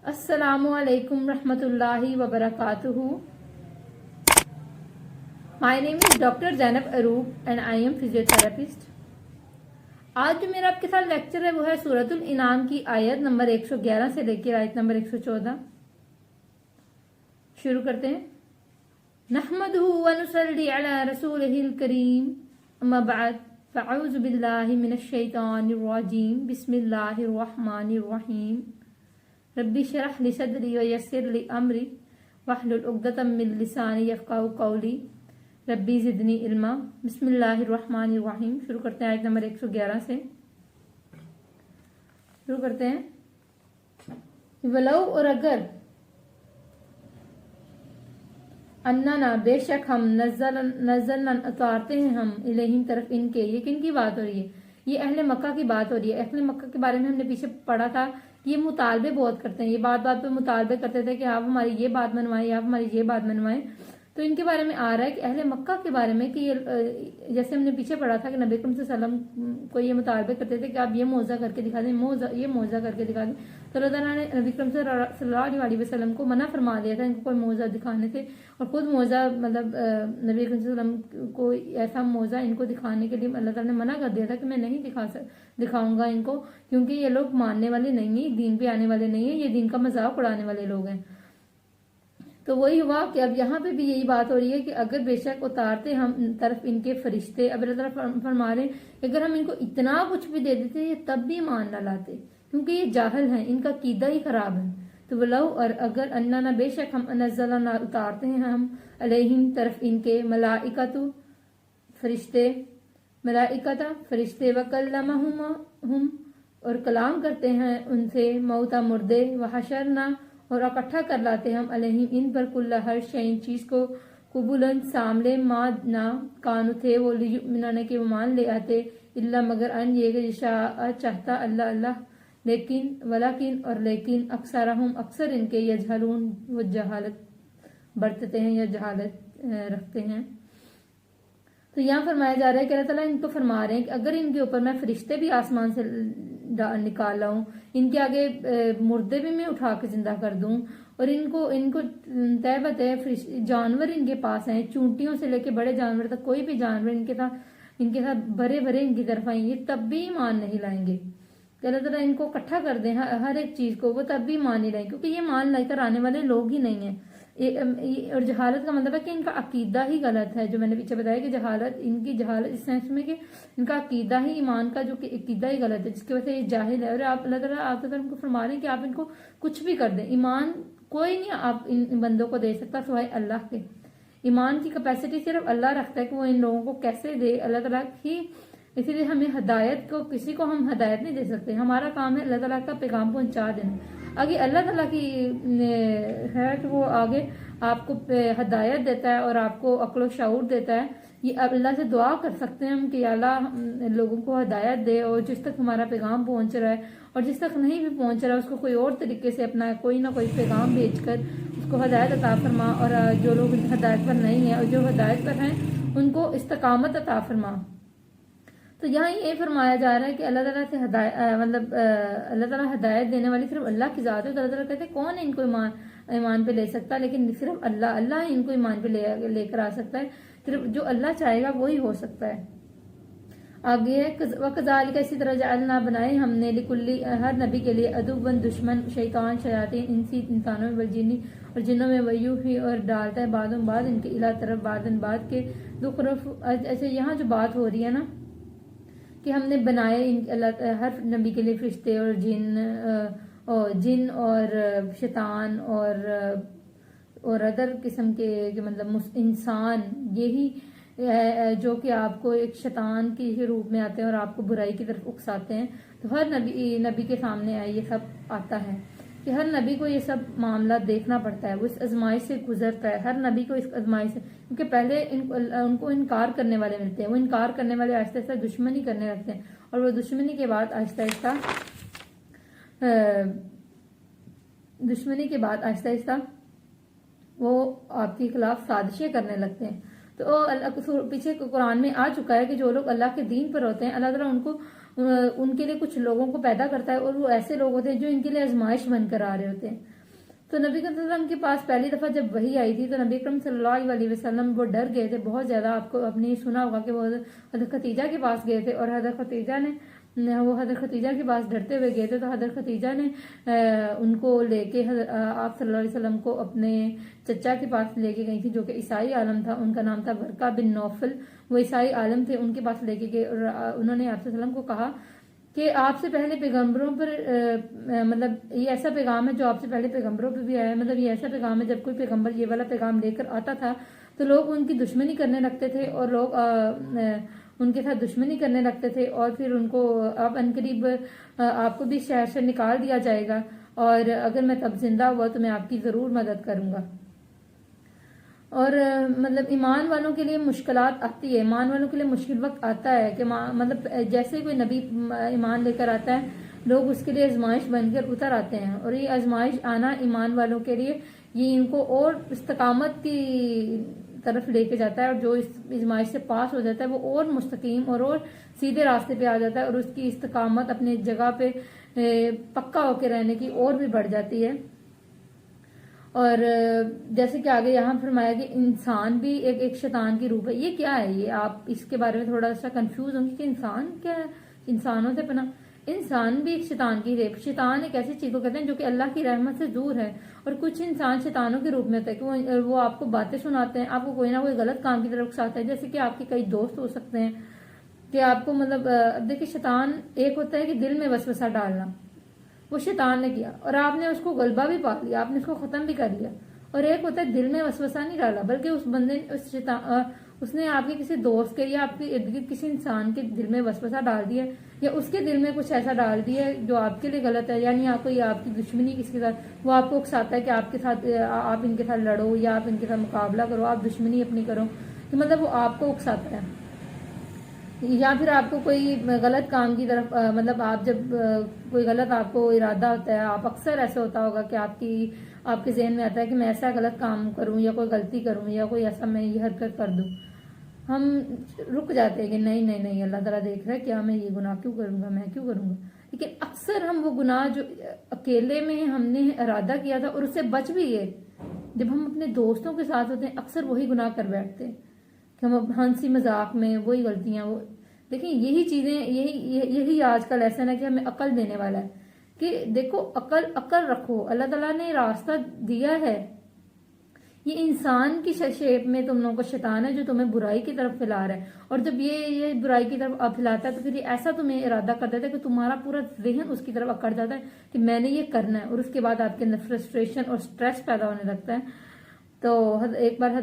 Assalamualaikum rahmatullahi wa barakatuhu. My name is Dr. Zainab Aroop and I am physiotherapist. आज जो मेरा आपके साथ लेक्चर है वो है सूरतुल इनाम की आयत नंबर 111 से लेकर आयत नंबर 114। शुरू करते हैं। नहमदुहु व नुसल्ली अला रसूलिहिल करीम, अम्मा बाद, फ़अऊज़ु बिल्लाहि मिनश शैतानिर रजीम, बिस्मिल्लाहिर रहमानिर रहीम। रब्बि शरह ली सदरी व यस्सिर ली अमरी वहलुल उक़दतम मिन लिसानी यफ़क़हू क़ौली रब्बी ज़िदनी इल्मा। बिस्मिल्लाहिर रहमानिर रहीम। शुरू करते हैं आयत नंबर 111 से। शुरू करते हैं। वलौ, और अगर, अन्ना, बेशक हम, नज़लन उतारते हैं हम, इलैहिम तरफ इनके। ये किन की बात हो रही है? ये अहले मक्का की बात हो रही है। अहले मक्का के बारे में हमने पीछे पढ़ा था। ये मुतालबे बहुत करते हैं, ये बात बात पे मुतालबे करते थे कि आप हमारी ये बात मनवाएं, आप हमारी ये बात मनवाएं। तो इनके बारे में आ रहा है कि अहले मक्का के बारे में कि ये, जैसे हमने पीछे पढ़ा था कि नबी अकरम सल्लल्लाहु अलैहि वसल्लम को ये मुतालबे करते थे कि आप ये मौजा करके दिखा दें, ये मौजा करके दिखा दें। तो अल्लाह ताला ने नबी अकरम सल्लल्लाहु अलैहि वसल्लम को मना फरमा दिया था इनको कोई मौजा दिखाने से। और खुद मौजा मतलब नबी अकरम सल्लल्लाहु अलैहि वसल्लम को ऐसा मौजा इनको दिखाने के लिए अल्लाह ताला ने मना कर दिया था कि मैं नहीं दिखाऊंगा इनको, क्योंकि ये लोग मानने वाले नहीं है, दीन पे आने वाले नहीं है, ये दीन का मजाक उड़ाने वाले लोग हैं। तो वही हुआ कि अब यहाँ पे भी यही बात हो रही है कि अगर बेशक उतारते हम तरफ इनके फरिश्ते, अब अल्लाह ताला फरमा रहे अगर हम इनको इतना कुछ भी दे देते ये तब भी मान ना लाते, क्योंकि ये जाहिल हैं, इनका कीदा ही खराब है। तो वलौ, और अगर, अन्ना ना, बेशक हम, नज़ला ना, उतारते हैं हम, अलैहिम तरफ इनके, मलाइकतु फरिश्ते, मलाइकता फरिश्ते, व कल्लमहुम और कलाम करते हैं उनसे, मौता मुर्दे, व हशरना और इकट्ठा कर लाते हम, अलैहिम इन पर, कुल्ला हर शैइन चीज को, कुबुलन सामले, मा ना, कानु थे वो, लियुमिनना के वो मान ले आते, इल्ला मगर, अन ये चाहता अल्लाह अल्लाह, लेकिन, वलाकिन और लेकिन, अक्सरहुम अक्सर इनके, यजहलून वो जहालत बरतते हैं या जहालत रखते हैं। तो यहाँ फरमाया जा रहा है कि अल्लाह ताला इनको फरमा रहे हैं कि अगर इनके ऊपर मैं फरिश्ते भी आसमान से निकाल लाऊं, इनके आगे मुर्दे भी मैं उठा के जिंदा कर दूं, और इनको तय बतय जानवर इनके पास हैं, चूंटियों से लेके बड़े जानवर तक, कोई भी जानवर इनके साथ भरे भरे इनकी तरफ आएंगे, तब भी ईमान नहीं लाएंगे। अल्लाह ताला इनको इकट्ठा कर दे हर एक चीज को, वो तब भी मान नहीं लाएंगे, क्योंकि ये मान लेकर आने वाले लोग ही नहीं है। और जहालत का मतलब है कि इनका अकीदा ही गलत है, जो मैंने पीछे बताया कि इनकी जहालत इस सेंस में कि इनका अकीदा ही, ईमान का जो अकीदा ही गलत है, जिसकी वजह से ये जाहिल है। और आप अल्लाह ताला आप उनको फरमा रहे हैं कि आप इनको कुछ भी कर दें, ईमान कोई नहीं आप इन बंदों को दे सकता सिवाय अल्लाह के। ईमान की कैपेसिटी सिर्फ अल्लाह रखता है कि वो इन लोगों को कैसे दे, अल्लाह ताला ही। इसीलिए हमें हिदायत को, किसी को हम हिदायत नहीं दे सकते, हमारा काम है अल्लाह ताला का पैगाम पहुंचा देना। आगे अल्लाह ताला की है कि वो आगे आपको हिदायत देता है और आपको अक्ल शऊर देता है। ये अल्लाह से दुआ कर सकते हैं हम कि अल्लाह लोगों को हिदायत दे, और जिस तक हमारा पैगाम पहुंच रहा है और जिस तक नहीं भी पहुंच रहा है उसको कोई और तरीके से अपना कोई ना कोई पैगाम भेजकर उसको हिदायत अता फरमा, और जो लोग हिदायत पर नहीं है और जो हिदायत पर हैं उनको इस्तकामत अता फरमा। तो यहाँ ये फरमाया जा रहा है कि अल्लाह ताला से अल्लाह ताला हिदायत देने वाली सिर्फ अल्लाह की जात है। तो अल्लाह ताला कहते हैं कौन है इनको ईमान पे ले सकता है, लेकिन सिर्फ अल्लाह ही इनको ईमान पे लेकर आ सकता है। सिर्फ जो अल्लाह चाहेगा वो ही हो सकता है। आगे है वकज़ालिका, इसी तरह जअलना बनाए हमने, लिकुल्ली हर नबी के लिए, अदुव्वन दुश्मन, शैतान शयातीन, इंसी इंसानों में, वलजिनी और जिन्नों में, वयू ही और डालता है बादन बाद इनके, इला तरफ बादन बाद के, दुखरफ। अच्छा, यहाँ जो बात हो रही है ना कि हमने बनाए हर नबी के लिए फरिश्ते और जिन और शैतान और अदर किस्म के मतलब इंसान, यही जो कि आपको एक शैतान के रूप में आते हैं और आपको बुराई की तरफ उकसाते हैं। तो हर नबी के सामने ये सब आता है कि हर नबी को ये सब मामला देखना पड़ता है, वो इस आजमाइश से गुजरता है। हर नबी को इस आजमाइश से, क्योंकि पहले उनको इनकार करने वाले मिलते हैं, वो इनकार करने वाले आहिस्ता आहिस्ता दुश्मनी करने लगते हैं, और वो दुश्मनी के बाद आहिस्ता आहिस्ता वो आपके खिलाफ साजिशें करने लगते हैं। तो अल्लाह पीछे कुरान में आ चुका है कि जो लोग अल्लाह के दीन पर होते हैं, अल्लाह ताला उनके लिए कुछ लोगों को पैदा करता है, और वो ऐसे लोग होते हैं जो इनके लिए आजमाइश बनकर आ रहे होते हैं। तो नबी अकरम सल्लल्लाहु अलैहि वसल्लम के पास पहली दफा जब वही आई थी तो नबी अकरम सल्लल्लाहु अलैहि वसल्लम वो डर गए थे बहुत ज्यादा। आपको अपने सुना होगा कि वो हज़रत खतीजा के पास गए थे और हज़रत खतीजा ने वो हज़रत खतीजा के पास डरते हुए गए थे। तो हज़रत खतीजा ने उनको लेके आप सल्लल्लाहु अलैहि वसल्लम को अपने चचा के पास लेके गई थी जो कि ईसाई आलम था, उनका नाम था वर्का बिन नौफल। वो ईसाई आलम थे, उनके पास लेके गए और उन्होंने आप सल्लल्लाहु अलैहि वसल्लम को कहा कि आपसे पहले पैगंबरों पर मतलब ये ऐसा पैगाम है जो आपसे पहले पैगंबरों पर भी आया है। मतलब ये ऐसा पैगाम है, जब कोई पैगंबर ये वाला पैगाम लेकर आता था तो लोग उनकी दुश्मनी करने लगते थे और लोग उनके साथ दुश्मनी करने लगते थे और फिर उनको अब अनकरीब आपको भी शहर से निकाल दिया जाएगा और अगर मैं तब जिंदा हुआ तो मैं आपकी जरूर मदद करूंगा। और मतलब ईमान वालों के लिए मुश्किलात आती है, ईमान वालों के लिए मुश्किल वक्त आता है कि मतलब जैसे कोई नबी ईमान लेकर आता है लोग उसके लिए आजमाइश बनकर उतर आते हैं और ये आजमाइश आना ईमान वालों के लिए ये इनको और इस्तकामत की तरफ लेके जाता है और जो इस आजमाइश से पास हो जाता है वो और मुस्तकीम और सीधे रास्ते पे आ जाता है और उसकी इस्तकामत अपनी जगह पे पक्का होकर रहने की और भी बढ़ जाती है। और जैसे कि आगे यहाँ फरमाया कि इंसान भी एक शैतान की रूप है। ये क्या है? ये आप इसके बारे में थोड़ा सा कंफ्यूज होंगे कि इंसान क्या है, इंसानों से पना। इंसान भी एक शैतान की रेप। शैतान एक ऐसी चीज को कहते हैं जो कि अल्लाह की रहमत से दूर है और कुछ इंसान शैतानों के रूप में होता है कि वो आपको बातें सुनाते हैं, आपको कोई ना कोई गलत काम की तरफ उकसाते हैं। जैसे कि आपके कई दोस्त हो सकते हैं कि आपको मतलब देखिए शैतान एक होता है कि दिल में वसवसा डालना, वो शैतान ने किया और आपने उसको गलबा भी पा लिया, आपने उसको खत्म भी कर लिया। और एक होता है दिल में वसवसा नहीं डाला बल्कि उस बंदे ने उसने आपके किसी दोस्त के या आपके इर्द गिर्द किसी इंसान के दिल में वसवसा डाल दिया या उसके दिल में कुछ ऐसा डाल दिया जो आपके लिए गलत है, यानी आपको या आपकी दुश्मनी किसके साथ, वो आपको उकसाता है कि आपके साथ आप इनके साथ लड़ो या आप इनके साथ मुकाबला करो, आप दुश्मनी अपनी करो, कि मतलब वो आपको उकसाता है। या फिर आपको कोई गलत काम की तरफ मतलब आप जब कोई गलत आपको इरादा होता है, आप अक्सर ऐसा होता होगा कि आपके जहन में आता है कि मैं ऐसा गलत काम करूं या कोई गलती करूं या कोई ऐसा मैं ये हरकत कर दूं, हम रुक जाते हैं कि नहीं नहीं नहीं अल्लाह ताला देख रहा है, क्या मैं ये गुनाह क्यों करूंगा, मैं क्यों करूंगा। लेकिन अक्सर हम वो गुनाह जो अकेले में हमने इरादा किया था और उससे बच भी गए, जब हम अपने दोस्तों के साथ होते हैं अक्सर वही गुनाह कर बैठते हैं कि हम हंसी मजाक में वही गलतियां वो। देखिए यही चीजें यही आज का लेसन है कि हमें अकल देने वाला है कि देखो अकल रखो, अल्लाह ताला ने रास्ता दिया है। ये इंसान की शेप में तुम लोगों को शैतान है जो तुम्हें बुराई की तरफ फैला रहा है और जब ये बुराई की तरफ फैलाता है तो फिर ये ऐसा तुम्हें इरादा कर देता है कि तुम्हारा पूरा जहन उसकी तरफ अकड़ जाता है कि मैंने ये करना है और उसके बाद आपके अंदर फ्रस्ट्रेशन और स्ट्रेस पैदा होने लगता है। तो एक बार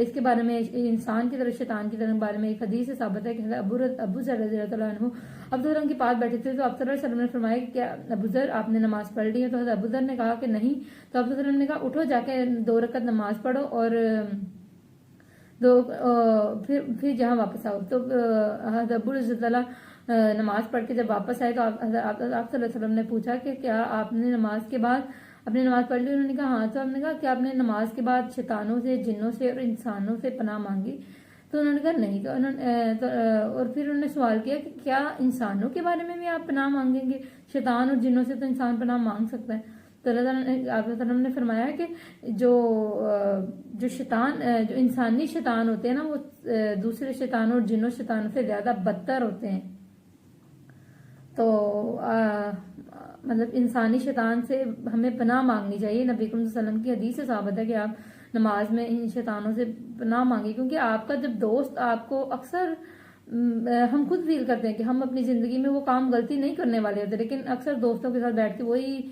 इसके बारे में इंसान की तरफ शैतान की तरफ बारे में एक हदीस से साबित है कि अबू ज़र रज़ियल्लाहु अन्हु अब्दुल के पास बैठे थे तो आप सल्लल्लाहु अलैहि वसल्लम ने फरमाया कि क्या अबू ज़र आपने नमाज पढ़ ली है? तो अबू ज़र ने कहा कि नहीं। तो अब्दुल ने कहा उठो जाके 2 रकत नमाज पढ़ो और फिर जहाँ वापस आओ। तो अबू नमाज पढ़ के जब वापस आए तो आप सल्लल्लाहु अलैहि वसल्लम ने पूछा कि क्या आपने नमाज के बाद अपनी नमाज पढ़ ली? उन्होंने कहा हाँ। तो हमने कहा कि आपने नमाज के बाद शैतानों से, जिन्नों से और इंसानों से पनाह मांगी? तो उन्होंने कहा नहीं। तो और फिर उन्होंने सवाल किया कि क्या इंसानों के बारे में भी आप पनाह मांगेंगे? शैतान और जिन्नों से तो इंसान पनाह मांग सकता है। तो अल्लाह ने फरमाया कि जो शैतान जो इंसानी शैतान होते हैं ना वो दूसरे शैतानों और जिन्नों शैतानों से ज्यादा बदतर होते हैं। तो मतलब इंसानी शैतान से हमें पनाह मांगनी चाहिए। नबी करीम सल्लल्लाहु अलैहि वसल्लम की हदीस से साबित है कि आप नमाज में इन शैतानों से पनाह मांगे, क्योंकि आपका जब दोस्त आपको अक्सर हम खुद फील करते हैं कि हम अपनी जिंदगी में वो काम गलती नहीं करने वाले होते, लेकिन अक्सर दोस्तों के साथ बैठ के वही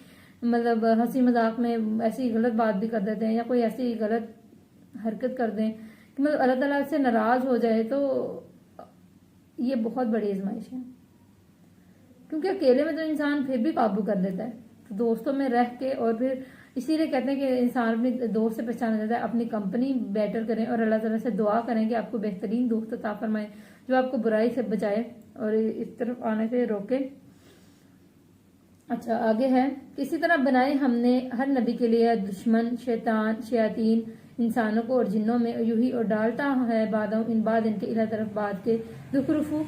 मतलब हंसी मजाक में ऐसी गलत बात भी कर देते हैं या कोई ऐसी गलत हरकत कर दें कि मतलब अल्लाह ताला से नाराज हो जाए। तो ये बहुत बड़ी आजमाइश है, क्योंकि अकेले में तो इंसान फिर भी काबू कर लेता है, तो दोस्तों में रह के और फिर इसीलिए कहते हैं कि इंसान अपने दोस्त से पहचाना जाता है। अपनी कंपनी बेटर करें और अल्लाह ताला से दुआ करें कि आपको बेहतरीन दोस्त अता फरमाए जो आपको बुराई से बचाए और इस तरफ आने से रोके। अच्छा आगे है, इसी तरह बनाए हमने हर नबी के लिए दुश्मन शैतान इंसानों को और जिन्नों में यूं ही और डालता है बाद इनके इला तरफ बाद के दुखरुफू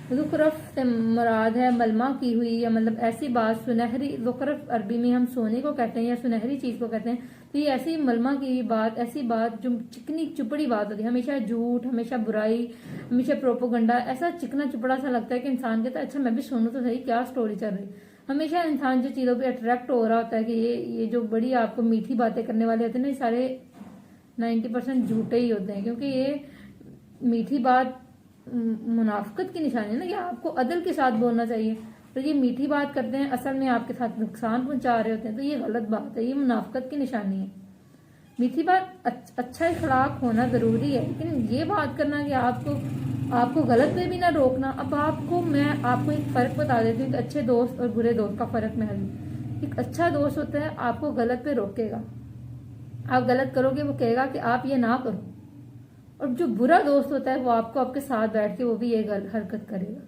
ज़ुखरफ से मुराद है मलमा की हुई, या मतलब ऐसी बात सुनहरी, ज़ुखरफ अरबी में हम सोने को कहते हैं या सुनहरी चीज को कहते हैं। तो ये ऐसी मलमा की हुई बात, ऐसी बात जो चिकनी चुपड़ी बात होती है, हमेशा झूठ, हमेशा बुराई, हमेशा प्रोपोगंडा, ऐसा चिकना चुपड़ा सा लगता है कि इंसान कहता है अच्छा मैं भी सुनूं तो सही क्या स्टोरी चल रही। हमेशा इंसान जो चीजों पे अट्रैक्ट हो रहा होता है कि ये जो बड़ी आपको मीठी बातें करने वाले होते हैं ना, ये सारे 90% झूठे ही होते हैं, क्योंकि ये मीठी बात मुनाफिकत की निशानी है ना, या आपको अदल के साथ बोलना चाहिए, तो ये मीठी बात करते हैं असल में आपके साथ नुकसान पहुंचा रहे होते हैं, तो ये गलत बात है, ये मुनाफिकत की निशानी है। मीठी बात अच्छा इखलाक होना जरूरी है, लेकिन ये बात करना कि आपको गलत पे भी ना रोकना। अब मैं आपको एक फर्क बता देती हूँ कि अच्छे दोस्त और बुरे दोस्त का फर्क मैं अभी। एक अच्छा दोस्त होता है आपको गलत पे रोकेगा, आप गलत करोगे वो कहेगा कि आप ये ना करो, और जो बुरा दोस्त होता है वो आपको आपके साथ बैठ के वो भी ये हरकत करेगा,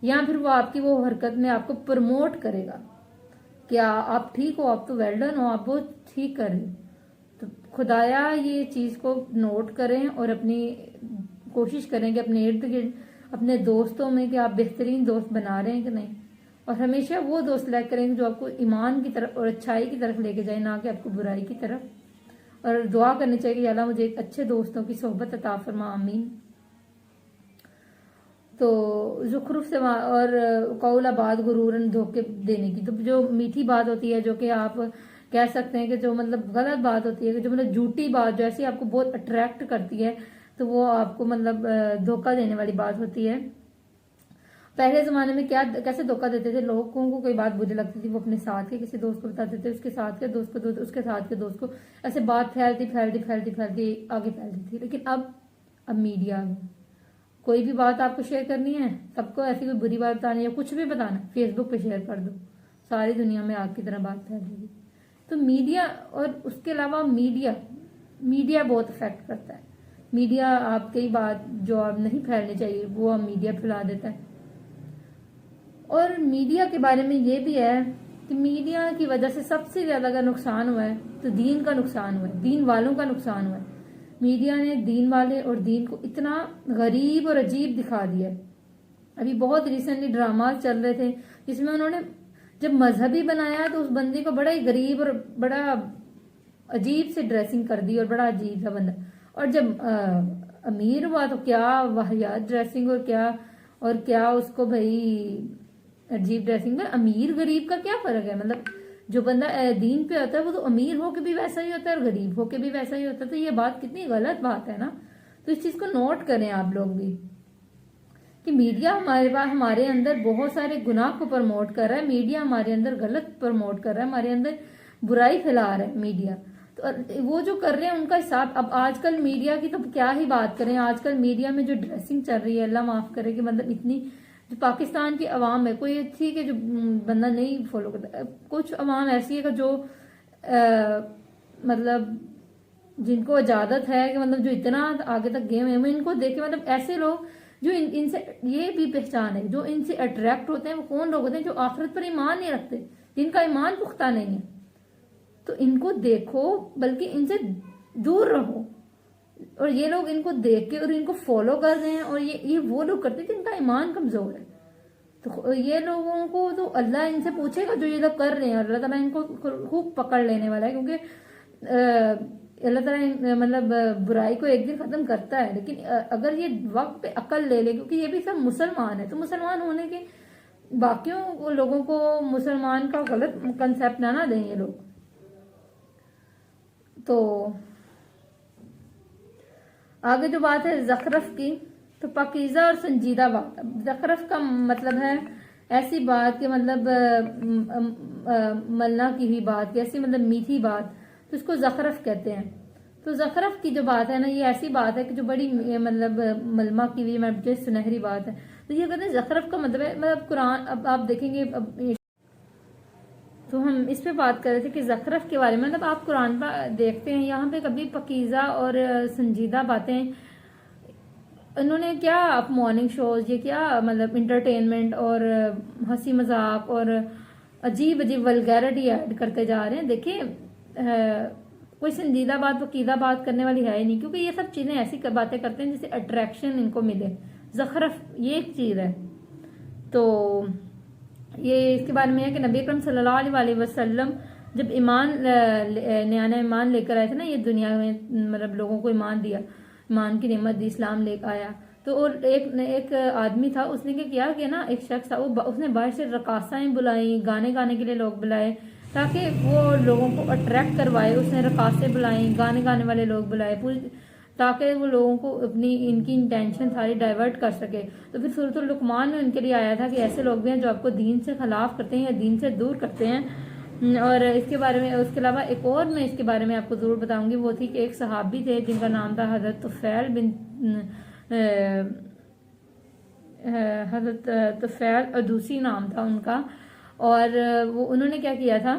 या फिर वो आपकी वो हरकत में आपको प्रमोट करेगा कि आप ठीक हो, आप तो वेल डन हो, आप बहुत ठीक कर रहे हो। तो खुदाया ये चीज को नोट करें और अपनी कोशिश करें कि अपने इर्द गिर्द अपने दोस्तों में कि आप बेहतरीन दोस्त बना रहे हैं कि नहीं, और हमेशा वो दोस्त सेलेक्ट करेंगे जो आपको ईमान की तरफ और अच्छाई की तरफ लेके जाए, ना कि आपको बुराई की तरफ। और दुआ करनी चाहिए कि अल्लाह मुझे एक अच्छे दोस्तों की सोहबत अता फरमा, आमीन। तो ज़ुखरुफ से और कौलाबाद गुरूरन धोखे देने की, तो जो मीठी बात होती है जो कि आप कह सकते हैं कि जो मतलब गलत बात होती है, कि जो मतलब झूठी बात जो ऐसी आपको बहुत अट्रैक्ट करती है, तो वो आपको मतलब धोखा देने वाली बात होती है। पहले जमाने में कैसे धोखा देते थे, लोगों को कोई बात बुरी लगती थी वो अपने साथ के किसी दोस्त को बताते थे, उसके साथ के दोस्त को, उसके साथ के दोस्त को, ऐसे बात फैलती फैलती फैलती फैलती आगे फैलती थी। लेकिन अब मीडिया में कोई भी बात आपको शेयर करनी है, सबको ऐसी कोई बुरी बात बतानी है, कुछ भी बताना, फेसबुक पे शेयर कर दो, सारी दुनिया में आग की तरह बात फैलेगी। तो मीडिया, और उसके अलावा मीडिया बहुत इफेक्ट करता है। मीडिया आप कई बात जो आप नहीं फैलनी चाहिए वो आप मीडिया फैला देता है। और मीडिया के बारे में ये भी है कि मीडिया की वजह से सबसे ज्यादा अगर नुकसान हुआ है तो दीन का नुकसान हुआ है, दीन वालों का नुकसान हुआ है। मीडिया ने दीन वाले और दीन को इतना गरीब और अजीब दिखा दिया है। अभी बहुत रिसेंटली ड्रामा चल रहे थे जिसमें उन्होंने जब मजहबी बनाया तो उस बंदे को बड़ा ही गरीब और बड़ा अजीब से ड्रेसिंग कर दी, और बड़ा अजीब था बंदा। और जब अमीर हुआ तो क्या वाहियात ड्रेसिंग, और क्या उसको भाई अजीब ड्रेसिंग में। अमीर गरीब का क्या फर्क है, मतलब जो बंदा दीन पे होता है वो तो अमीर होके भी वैसा ही होता है और गरीब होके भी वैसा ही होता है। तो ये बात कितनी गलत बात है ना। तो इस चीज को नोट करें आप लोग भी कि मीडिया हमारे अंदर बहुत सारे गुनाह को प्रमोट कर रहा है, मीडिया हमारे अंदर गलत प्रमोट कर रहा है, हमारे अंदर बुराई फैला रहा है मीडिया। तो वो जो कर रहे हैं उनका हिसाब, अब आजकल मीडिया की तो क्या ही बात करें, आजकल मीडिया में जो ड्रेसिंग चल रही है, अल्लाह माफ करे कि मतलब इतनी, जो पाकिस्तान की अवाम है, कोई ठीक है जो बंदा नहीं फॉलो करता, कुछ अवाम ऐसी है कि जो मतलब जिनको इजाजत है कि मतलब जो इतना आगे तक गए हैं, इनको देख के मतलब ऐसे लोग जो इनसे ये भी पहचान है, जो इनसे अट्रैक्ट होते हैं वो कौन लोग होते हैं, जो आखिरत पर ईमान नहीं रखते, जिनका ईमान पुख्ता नहीं है। तो इनको देखो, बल्कि इनसे दूर रहो। और ये लोग इनको देख के और इनको फॉलो कर रहे हैं, और ये वो लोग करते हैं जिनका ईमान कमजोर है। तो ये लोगों को तो अल्लाह इनसे पूछेगा जो ये लोग कर रहे हैं, अल्लाह ताला इनको खूब पकड़ लेने वाला है, क्योंकि अल्लाह ताला मतलब बुराई को एक दिन खत्म करता है। लेकिन अगर ये वक्त पे अकल ले ले, क्योंकि ये भी सब मुसलमान है, तो मुसलमान होने के बाकियों लोगों को मुसलमान का गलत कंसेप्ट ना दें ये लोग। तो आगे जो बात है ज़खरफ की, तो पाकीज़ा और संजीदा बात। ज़खरफ का मतलब है ऐसी बात कि मतलब मलना की हुई बात, ऐसी मतलब मीठी बात, तो इसको ज़खरफ कहते हैं। तो ज़खरफ की जो बात है ना, ये ऐसी बात है कि जो बड़ी मतलब मलमा की हुई मतलब सुनहरी बात है। तो ये कहते हैं ज़खरफ का मतलब है, मतलब कुरान, अब आप देखेंगे, तो हम इस पे बात कर रहे थे कि ज़खरफ के बारे में, मतलब आप कुरान पर देखते हैं यहाँ पे कभी पकीज़ा और संजीदा बातें, इन्होंने क्या आप मॉर्निंग शोज, ये क्या मतलब इंटरटेनमेंट और हंसी मजाक और अजीब अजीब वल्गैरिटी ऐड करते जा रहे हैं। देखिए कोई संजीदा बात पकीदा बात करने वाली है ही नहीं, क्योंकि ये सब चीजें ऐसी बातें करते हैं जिससे अट्रैक्शन इनको मिले, ज़खरफ ये एक चीज़ है। तो ये इसके बारे में है कि नबी अकरम सल्लल्लाहु अलैहि वसल्लम जब नया ईमान लेकर आए थे ना ये दुनिया में, मतलब लोगों को ईमान दिया, ईमान की नेमत दी, इस्लाम लेकर आया। तो और एक आदमी था, उसने क्या किया कि ना एक शख्स था, वो उसने बाहर से रकासाएं बुलाई, गाने गाने के लिए लोग बुलाए ताकि वो लोगों को अट्रैक्ट करवाए। उसने रकासे बुलाई, गाने गाने वाले लोग बुलाए पूरी, ताकि वो लोगों को अपनी इनकी इंटेंशन सारी डाइवर्ट कर सके। तो फिर सूरतुल लुकमान में उनके लिए आया था कि ऐसे लोग भी हैं जो आपको दीन से खिलाफ करते हैं या दीन से दूर करते हैं। और इसके बारे में, उसके अलावा एक और मैं इसके बारे में आपको ज़रूर बताऊंगी, वो थी कि एक सहाबी थे जिनका नाम था हज़रत तुफैल बिन हज़रत तुफैल अदूसी नाम था उनका। और वो उन्होंने क्या किया था,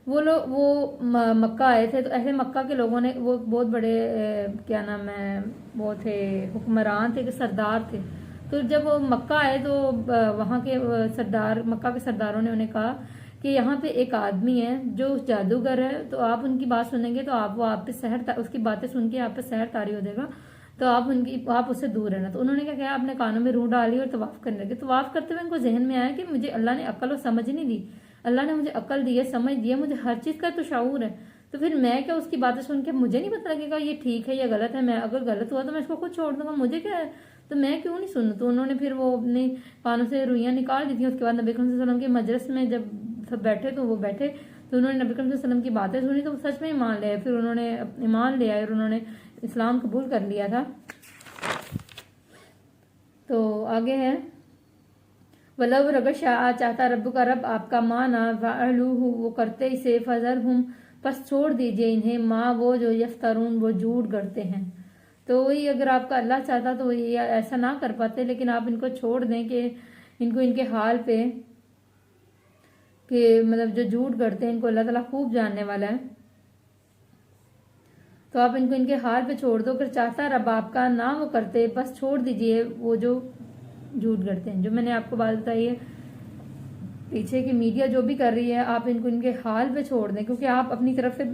वो मक्का आए थे। तो ऐसे मक्का के लोगों ने, वो बहुत बड़े क्या नाम है, वो थे हुक्मरान थे, कि सरदार थे। तो जब वो मक्का आए तो वहाँ के सरदार, मक्का के सरदारों ने उन्हें कहा कि यहाँ पे एक आदमी है जो जादूगर है, तो आप उनकी बात सुनेंगे तो वो आप पे उसकी बातें सुन के आप पे सहर तारी हो जाएगा, तो आप उससे दूर रहना। तो उन्होंने क्या किया, अपने कानों में रूह डाली और तवाफ करने लगे। तवाफ करते हुए उनको जहन में आया कि मुझे अल्लाह ने अक्ल और समझ नहीं दी, अल्लाह ने मुझे अक्ल दी है, समझ दी है, मुझे हर चीज़ का तो शऊर है। तो फिर मैं क्या उसकी बातें सुन के मुझे नहीं पता लगेगा ये ठीक है या गलत है, मैं अगर गलत हुआ तो मैं इसको खुद छोड़ दूंगा, मुझे क्या है, तो मैं क्यों नहीं सुनूं। तो उन्होंने फिर वो अपने कानों से रुइयाँ निकाल दी थी। उसके बाद नबी सल्लल्लाहु अलैहि वसल्लम के मजलिस में जब सब बैठे तो वो बैठे, तो उन्होंने नबी सल्लल्लाहु अलैहि वसल्लम की बातें सुनी तो वो सच में ईमान ले आए। फिर उन्होंने ईमान ले आए और उन्होंने इस्लाम कबूल कर लिया था। तो आगे है, वलव रग शाह, चाहता रब का रब आपका माना, फ़अलूहु वो करते इसे, फ़ज़रहुम बस छोड़ दीजिए इन्हें, माँ वो जो यफ्तरून वो झूठ करते हैं। तो वही अगर आपका अल्लाह चाहता तो ये ऐसा ना कर पाते, लेकिन आप इनको छोड़ दें कि इनको इनके हाल पे, कि मतलब जो झूठ करते हैं इनको अल्लाह ताला खूब जानने वाला है। तो आप इनको इनके हाल पे छोड़ दो, अगर चाहता रब आपका ना वो करते, बस छोड़ दीजिए वो जो झूठ करते हैं। जो मैंने आपको बात बताई है, पीछे की मीडिया जो भी कर रही है, आप इनको इनके हाल पे छोड़ दें, क्योंकि आप अपनी तरफ से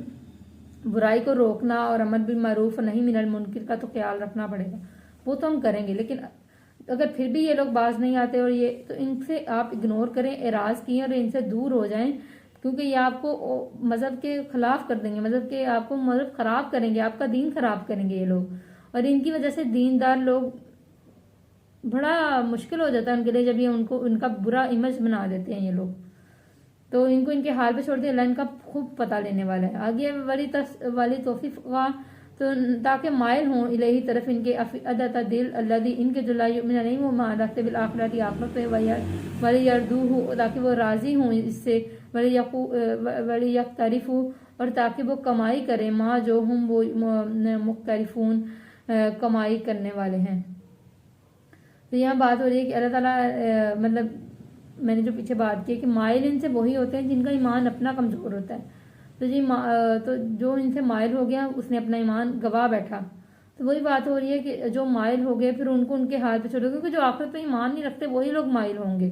बुराई को रोकना और अमर बिल मारूफ नहीं मिनल मुनकिर का तो ख्याल रखना पड़ेगा, वो तो हम करेंगे। लेकिन अगर फिर भी ये लोग बाज नहीं आते और ये, तो इनसे आप इग्नोर करें, एराज किए और इनसे दूर हो जाएं, क्योंकि ये आपको मजहब के खिलाफ कर देंगे, मजहब के आपको मजहब खराब करेंगे, आपका दीन खराब करेंगे ये लोग। और इनकी वजह से दीनदार लोग, बड़ा मुश्किल हो जाता है उनके लिए जब ये उनका बुरा इमेज बना देते हैं ये लोग। तो इनको इनके हाल पे छोड़ दिया, अल्लाह इनका खूब पता लेने वाला है। आगे वाली तौफीक का, तो ताकि मायल हों इलही तरफ इनके अदता दिल अल्लाह दी इनके जुलाई में नहीं वो मान रखते बिल आखिरती आखिरत पे वली यरदू हो, ताकि वो राज़ी हों इससे, वली यकतरिफ हो, और ताकि वो कमाई करें, माँ जो हम वो मुख्तरिफून कमाई करने वाले हैं। तो यहाँ बात हो रही है कि अल्लाह ताला मतलब मैंने जो पीछे बात की कि माइल इनसे वही होते हैं जिनका ईमान अपना कमज़ोर होता है। तो तो जो इनसे माइल हो गया उसने अपना ईमान गवा बैठा। तो वही बात हो रही है कि जो माइल हो गए फिर उनको उनके हाथ पे छोड़ो, क्योंकि जो आखिरत पे ईमान नहीं रखते वही लोग माइल होंगे।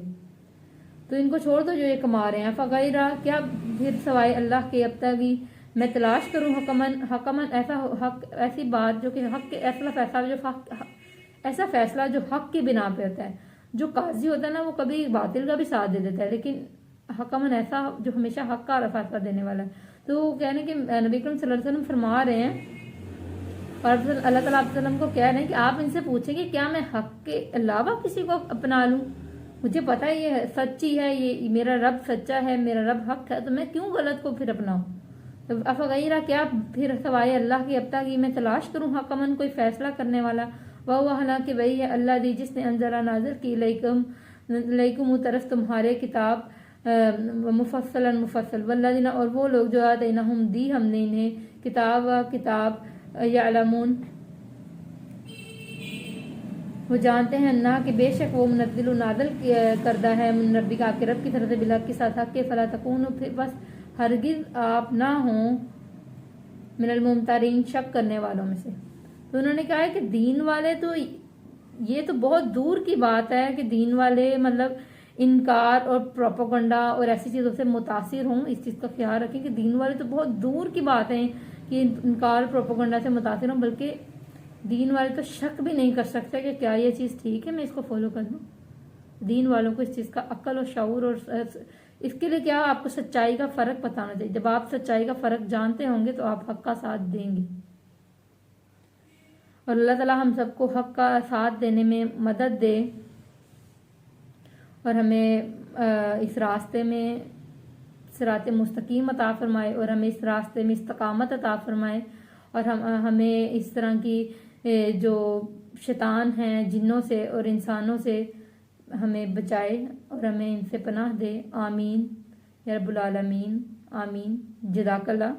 तो इनको छोड़ दो जो ये कमा रहे हैं। फ़गैरा क्या, फिर सवाए अल्लाह के अब तक ही मैं तलाश करूँ हकमन ऐसा हक, ऐसी बात जो कि हक के ऐसा फैसला जो हक की बिना पे होता है। जो काजी होता है ना वो कभी बातिल का भी साथ दे देता है, लेकिन हकमन ऐसा जो हमेशा हक का फैसला देने वाला है। तो कहने कि नबी करीम सल्लल्लाहु अलैहि वसल्लम फरमा रहे हैं और अल्लाह ताला वसल्लम को कह रहे हैं कि आप इनसे पूछेंगे क्या मैं हक के अलावा किसी को अपना लूं? मुझे पता है ये सच्ची है, ये मेरा रब सच्चा है, मेरा रब हक है, तो मैं क्यों गलत को फिर अपनाऊं? तो अफ़गैरा क्या, फिर सवाए अल्लाह की अब तक मैं तलाश करूँ हकमन कोई फैसला करने वाला, वह हालांकि वही है अल्लाह दी जिसने अंजरा नाजिर की लैकुम तरफ तुम्हारे किताब मुफस्सल वल्लज़ीना, और वो लोग जो आतैनाहुम दी हमने इन्हें किताब यअलमून वो जानते हैं ना कि बेशक वो मुनज़्ज़िल नाज़िल करदा है मुन रब्बिका आपके रब की तरफ से बिलहक़ के साथ हक़ के, फला तकूनु फिर बस हरगिज़ आप ना हों मिनल मुमतरीन शक करने वालों में से। तो उन्होंने कहा है कि दीन वाले, तो ये तो बहुत दूर की बात है कि दीन वाले मतलब इनकार और प्रोपोगंडा और ऐसी चीज़ों से मुतासिर हों। इस चीज़ का ख्याल रखें कि दीन वाले तो बहुत दूर की बात है कि इनकार प्रोपोगंडा से मुतासिर हों, बल्कि दीन वाले तो शक भी नहीं कर सकते कि क्या ये चीज़ ठीक है, मैं इसको फॉलो कर लूँ। दीन वालों को इस चीज़ का अक्ल और शऊर और इसके लिए क्या आपको सच्चाई का फ़र्क बताना चाहिए। जब आप सच्चाई का फ़र्क जानते होंगे तो आप हक का साथ देंगे। और अल्लाह ताला हम सबको हक का साथ देने में मदद दे और हमें इस रास्ते में सिरात मुस्तकीम अता फरमाए और हमें इस रास्ते में इस्तकामत अता फरमाए और हमें इस तरह की जो शैतान हैं जिन्नों से और इंसानों से हमें बचाए और हमें इनसे पनाह दे। आमीन या रब्बुल आलमीन। आमीन। जज़ाकल्लाह।